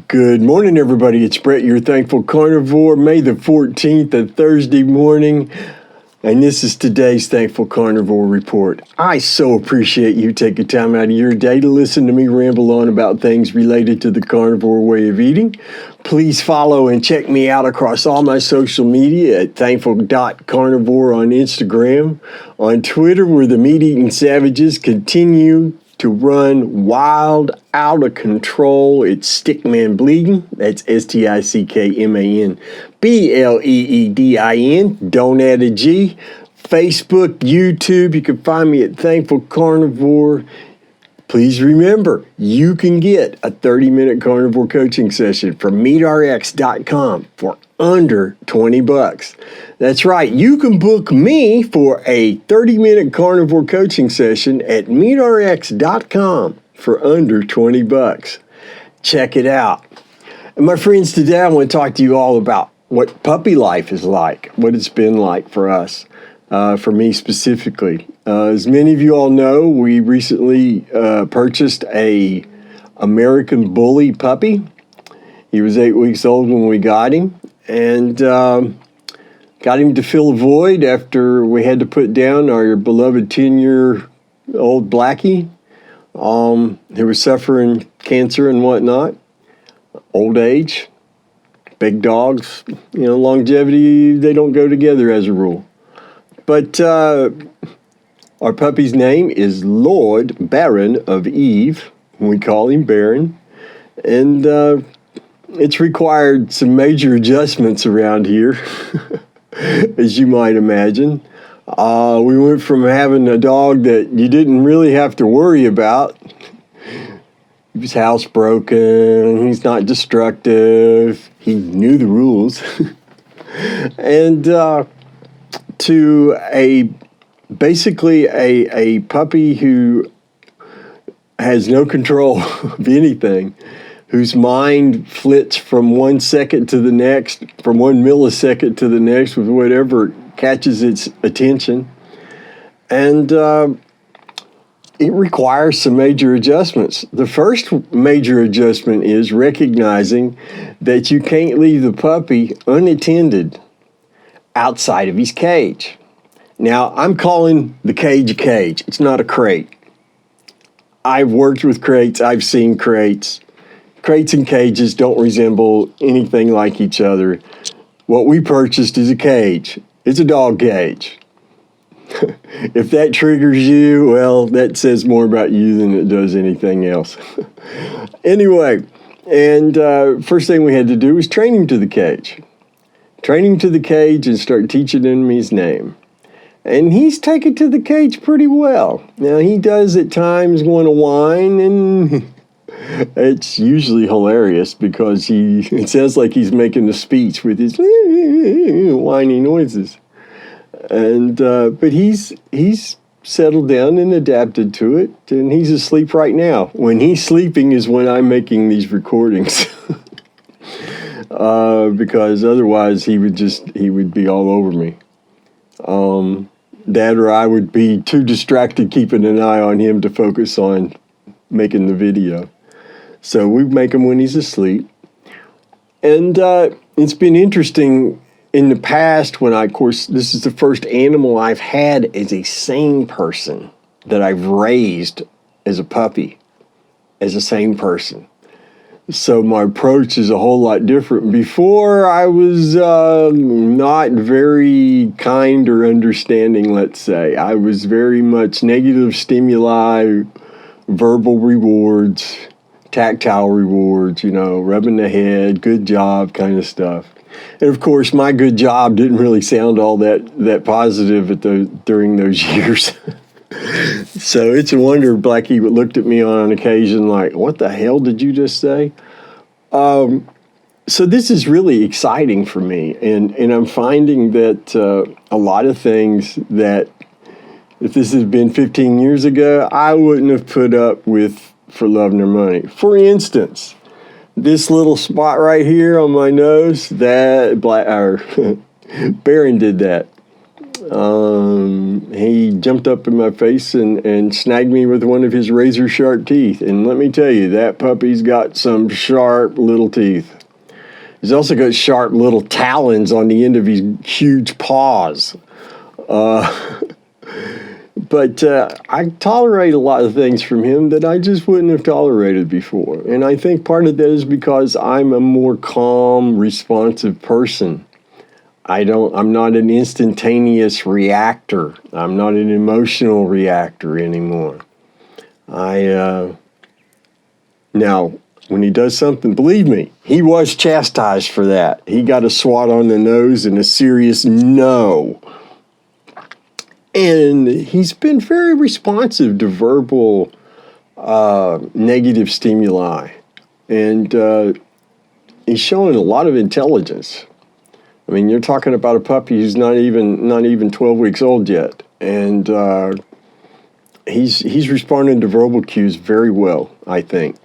Good morning, everybody. It's Brett, your thankful carnivore. May the 14th, a Thursday morning. And this is today's Thankful Carnivore Report. I so appreciate you taking time out of your day to listen to me ramble on about things related to the carnivore way of eating. Please follow and check me out across all my social media at thankful.carnivore on Instagram. On Twitter, where the meat-eating savages continue to run wild, out of control. It's Stickman Bleeding. That's STICKMAN BLEEDIN. Don't add a G. Facebook, YouTube. You can find me at Thankful Carnivore. Please remember, you can get a 30-minute carnivore coaching session from meatrx.com for under $20. That's right, you can book me for a 30-minute carnivore coaching session at meatrx.com for under $20. Check it out. And my friends, today I want to talk to you all about what puppy life is like, what it's been like for us. For me specifically. As many of you all know, we recently purchased a American Bully puppy. He was 8 weeks old when we got him, and got him to fill a void after we had to put down our beloved 10-year-old Blackie, who was suffering cancer and whatnot, old age, big dogs, longevity, they don't go together as a rule. But our puppy's name is Lord Baron of Eve. We call him Baron. And it's required some major adjustments around here, as you might imagine. We went from having a dog that you didn't really have to worry about. He was housebroken. He's not destructive. He knew the rules. And to basically a puppy who has no control of anything, whose mind flits from 1 second to the next, from 1 millisecond to the next with whatever catches its attention. And it requires some major adjustments. The first major adjustment is recognizing that you can't leave the puppy unattended outside of his cage. Now, I'm calling the cage a cage. It's not a crate. I've worked with crates. I've seen crates. Crates and cages don't resemble anything like each other. What we purchased is a cage. It's a dog cage. If that triggers you, well, that says more about you than it does anything else. Anyway, and first thing we had to do was train him to the cage. Train him to the cage and start teaching him his name. And he's taken to the cage pretty well. Now, he does at times want to whine, and it's usually hilarious because it sounds like he's making a speech with his whiny noises. And but he's settled down and adapted to it, and he's asleep right now. When he's sleeping is when I'm making these recordings. Because otherwise he would be all over me. That or I would be too distracted keeping an eye on him to focus on making the video. So we make him when he's asleep. And it's been interesting in the past when of course, this is the first animal I've had as a sane person that I've raised as a puppy, as a sane person. So my approach is a whole lot different. Before, I was not very kind or understanding, let's say. I was very much negative stimuli, verbal rewards, tactile rewards, rubbing the head, good job kind of stuff. And of course, my good job didn't really sound all that positive during those years. So it's a wonder Blackie looked at me on occasion like, what the hell did you just say? So this is really exciting for me. And I'm finding that a lot of things that if this had been 15 years ago, I wouldn't have put up with for love nor money. For instance, this little spot right here on my nose, Baron did that. He jumped up in my face and snagged me with one of his razor sharp teeth. And let me tell you, that puppy's got some sharp little teeth. He's also got sharp little talons on the end of his huge paws. But I tolerate a lot of things from him that I just wouldn't have tolerated before. And I think part of that is because I'm a more calm, responsive person. I'm not an instantaneous reactor. I'm not an emotional reactor anymore. Now, when he does something, believe me, he was chastised for that. He got a swat on the nose and a serious no. And he's been very responsive to verbal negative stimuli. And he's showing a lot of intelligence. I mean, you're talking about a puppy who's not even 12 weeks old yet, and he's responding to verbal cues very well, I think.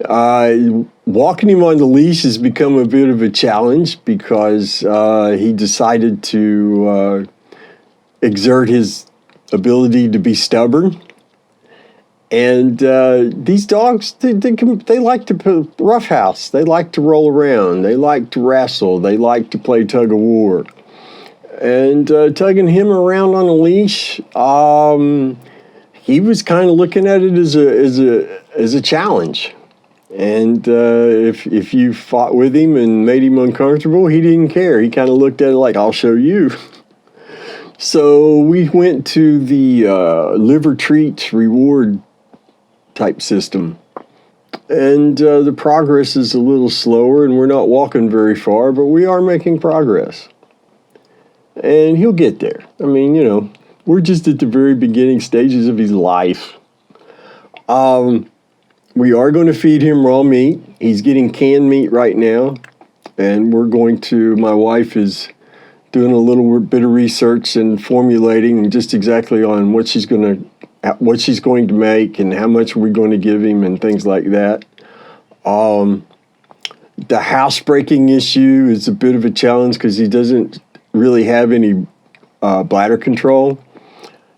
Walking him on the leash has become a bit of a challenge because he decided to exert his ability to be stubborn. And these dogs, they like to roughhouse. They like to roll around. They like to wrestle. They like to play tug of war. And tugging him around on a leash, he was kind of looking at it as a challenge. And if you fought with him and made him uncomfortable, he didn't care. He kind of looked at it like, I'll show you. So we went to the liver treat reward type system. And the progress is a little slower, and we're not walking very far, but we are making progress. And he'll get there. I mean, we're just at the very beginning stages of his life. We are going to feed him raw meat. He's getting canned meat right now. And my wife is doing a little bit of research and formulating just exactly on what she's going to make and how much we're going to give him and things like that. The housebreaking issue is a bit of a challenge because he doesn't really have any bladder control.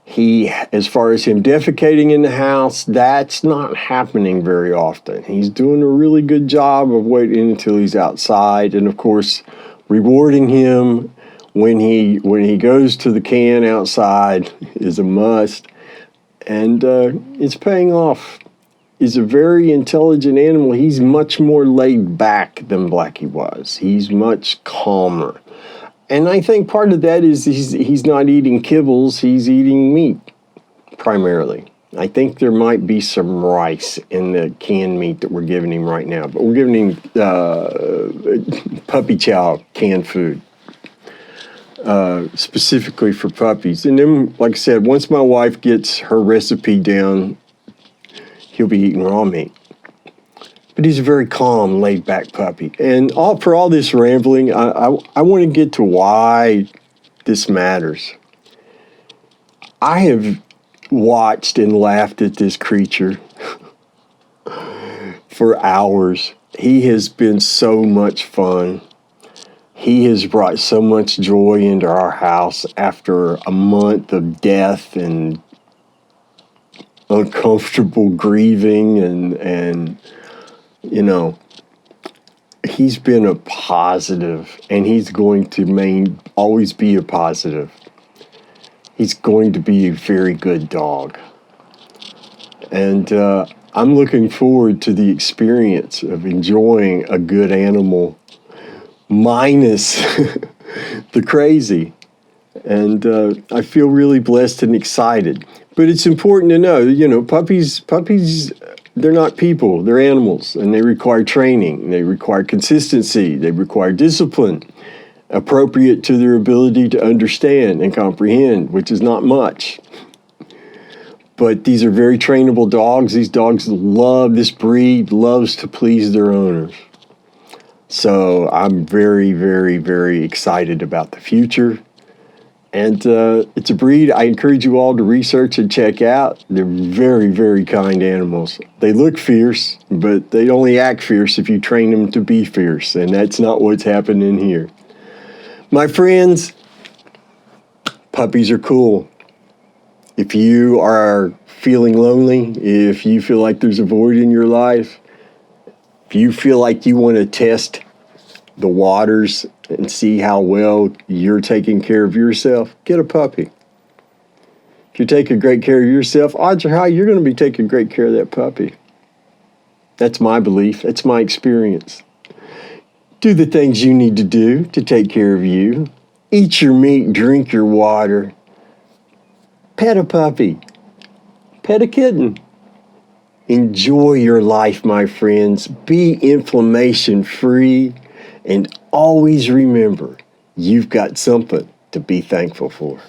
As far as him defecating in the house, that's not happening very often. He's doing a really good job of waiting until he's outside, and of course, rewarding him when he goes to the can outside is a must. And it's paying off. He's a very intelligent animal. He's much more laid back than Blackie was. He's much calmer. And I think part of that is he's not eating kibbles. He's eating meat, primarily. I think there might be some rice in the canned meat that we're giving him right now. But we're giving him puppy chow canned food. Specifically for puppies. And then, like I said, once my wife gets her recipe down, he'll be eating raw meat. But he's a very calm, laid-back puppy. And for all this rambling, I want to get to why this matters. I have watched and laughed at this creature for hours. He has been so much fun. He has brought so much joy into our house after a month of death and uncomfortable grieving and he's been a positive, and he's going to always be a positive. He's going to be a very good dog. And I'm looking forward to the experience of enjoying a good animal minus the crazy. And I feel really blessed and excited. But it's important to know, puppies, they're not people, they're animals, and they require training, they require consistency, they require discipline, appropriate to their ability to understand and comprehend, which is not much. But these are very trainable dogs. These dogs this breed loves to please their owners. So I'm very, very, very excited about the future. And it's a breed I encourage you all to research and check out. They're very, very kind animals. They look fierce, but they only act fierce if you train them to be fierce. And that's not what's happening here. My friends, Puppies are cool. If you are feeling lonely, if you feel like there's a void in your life, if you feel like you want to test the waters and see how well you're taking care of yourself, get a puppy. If you're taking great care of yourself, odds are high you're going to be taking great care of that puppy. That's my belief. That's my experience. Do the things you need to do to take care of you. Eat your meat, drink your water. Pet a puppy. Pet a kitten. Enjoy your life, my friends. Be inflammation free. And always remember, you've got something to be thankful for.